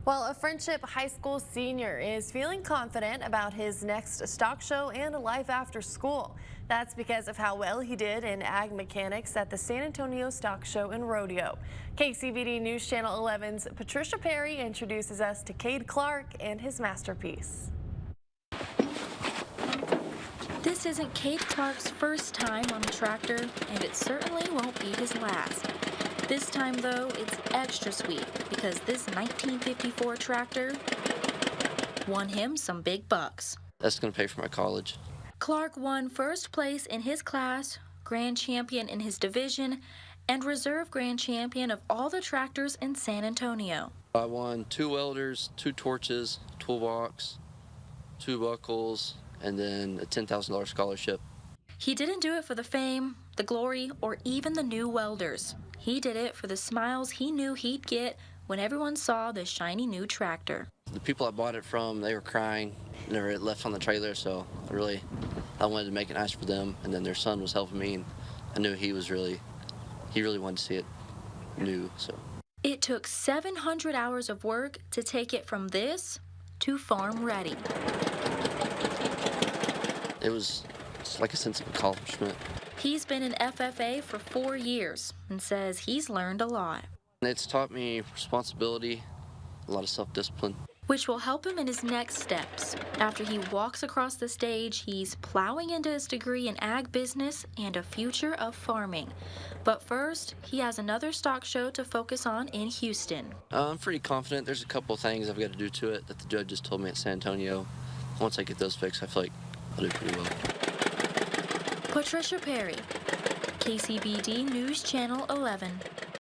Well, a Friendship high school senior is feeling confident about his next stock show and life after school. That's because of how well he did in ag mechanics at the San Antonio Stock Show and Rodeo. KCBD News Channel 11's Patricia Perry introduces us to Cade Clark and his masterpiece. This isn't Cade Clark's first time on a tractor, and it certainly won't be his last. This time, though, it's extra sweet because this 1954 tractor won him some big bucks. That's going to pay for my college. Clark won first place in his class, grand champion in his division, and reserve grand champion of all the tractors in San Antonio. I won 2 welders, 2 torches, toolbox, 2 buckles, and then a $10,000 scholarship. He didn't do it for the fame, the glory, or even the new welders. He did it for the smiles he knew he'd get when everyone saw the shiny new tractor. The people I bought it from, they were crying, never it left on the trailer, so I wanted to make it nice for them, and then their son was helping me, and I knew he really wanted to see it new, so. It took 700 hours of work to take it from this to farm ready. It was like a sense of accomplishment. He's been in FFA for 4 years and says he's learned a lot. It's taught me responsibility, a lot of self-discipline. Which will help him in his next steps. After he walks across the stage, he's plowing into his degree in ag business and a future of farming. But first, he has another stock show to focus on in Houston. I'm pretty confident. There's a couple of things I've got to do to it that the judge just told me at San Antonio. Once I get those fixed, I feel like I'll do pretty well. Patricia Perry, KCBD News Channel 11.